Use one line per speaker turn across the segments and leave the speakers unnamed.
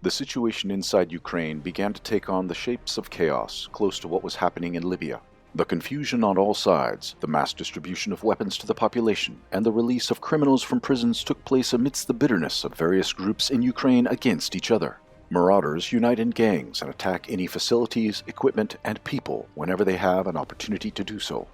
The situation inside Ukraine began to take on the shapes of chaos, close to what was happening in Libya. The confusion on all sides, the mass distribution of weapons to the population, and the release of criminals from prisons took place amidst the bitterness of various groups in Ukraine against each other. Marauders unite in gangs and attack any facilities, equipment, and people whenever they have an opportunity to do so.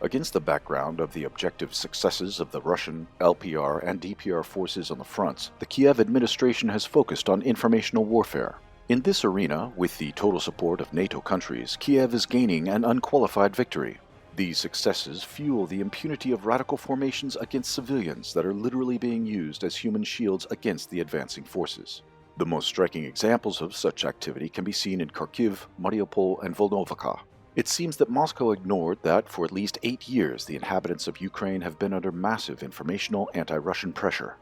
Against the background of the objective successes of the Russian, LPR, and DPR forces on the fronts, the Kiev administration has focused on informational warfare. In this arena, with the total support of NATO countries, Kiev is gaining an unqualified victory. These successes fuel the impunity of radical formations against civilians that are literally being used as human shields against the advancing forces. The most striking examples of such activity can be seen in Kharkiv, Mariupol, and Volnovakha. It seems that Moscow ignored that for at least 8 years the inhabitants of Ukraine have been under massive informational anti-Russian pressure.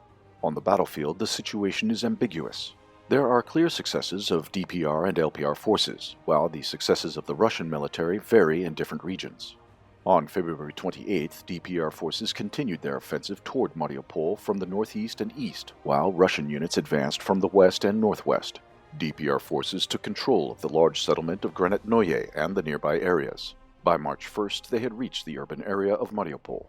On the battlefield, the situation is ambiguous. There are clear successes of DPR and LPR forces, while the successes of the Russian military vary in different regions. On February 28th, DPR forces continued their offensive toward Mariupol from the northeast and east, while Russian units advanced from the west and northwest. DPR forces took control of the large settlement of Granitnoye and the nearby areas. By March 1st, they had reached the urban area of Mariupol.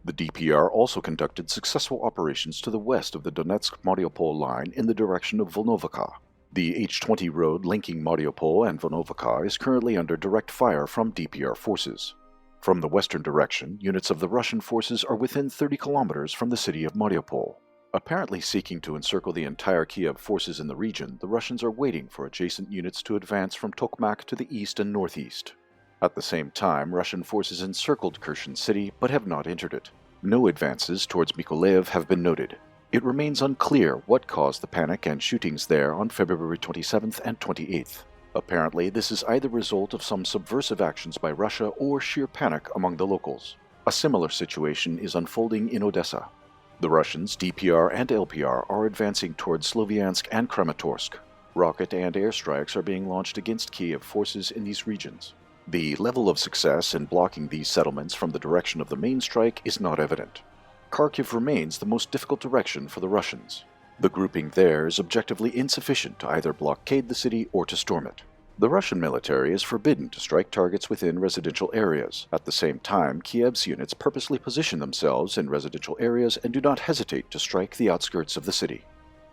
The DPR also conducted successful operations to the west of the Donetsk-Mariupol line in the direction of Volnovakha. The H-20 road linking Mariupol and Volnovakha is currently under direct fire from DPR forces. From the western direction, units of the Russian forces are within 30 kilometers from the city of Mariupol. Apparently seeking to encircle the entire Kiev forces in the region, the Russians are waiting for adjacent units to advance from Tokmak to the east and northeast. At the same time, Russian forces encircled Kherson city but have not entered it. No advances towards Mykolaiv have been noted. It remains unclear what caused the panic and shootings there on February 27th and 28th. Apparently, this is either a result of some subversive actions by Russia or sheer panic among the locals. A similar situation is unfolding in Odessa. The Russians, DPR and LPR, are advancing towards Sloviansk and Kramatorsk. Rocket and airstrikes are being launched against Kiev forces in these regions. The level of success in blocking these settlements from the direction of the main strike is not evident. Kharkiv remains the most difficult direction for the Russians. The grouping there is objectively insufficient to either blockade the city or to storm it. The Russian military is forbidden to strike targets within residential areas. At the same time, Kiev's units purposely position themselves in residential areas and do not hesitate to strike the outskirts of the city.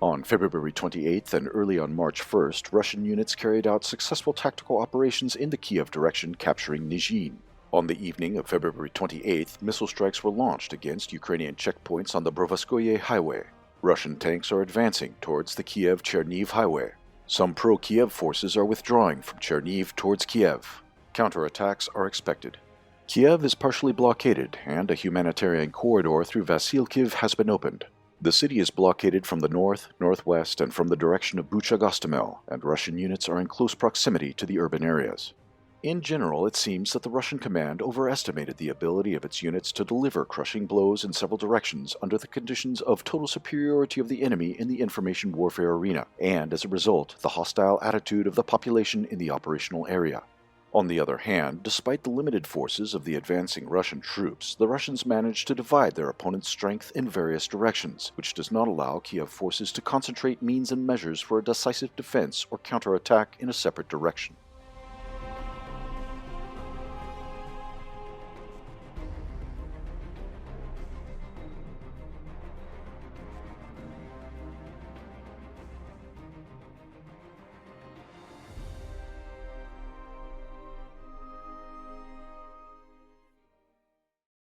On February 28th and early on March 1st, Russian units carried out successful tactical operations in the Kiev direction, capturing Nizhin. On the evening of February 28th, missile strikes were launched against Ukrainian checkpoints on the Brovskoye highway. Russian tanks are advancing towards the Kiev-Cherniv highway. Some pro-Kiev forces are withdrawing from Cherniv towards Kiev. Counterattacks are expected. Kiev is partially blockaded, and a humanitarian corridor through Vasilkiv has been opened. The city is blockaded from the north, northwest, and from the direction of Bucha-Gostomel, and Russian units are in close proximity to the urban areas. In general, it seems that the Russian command overestimated the ability of its units to deliver crushing blows in several directions under the conditions of total superiority of the enemy in the information warfare arena, and as a result, the hostile attitude of the population in the operational area. On the other hand, despite the limited forces of the advancing Russian troops, the Russians managed to divide their opponent's strength in various directions, which does not allow Kiev forces to concentrate means and measures for a decisive defense or counterattack in a separate direction.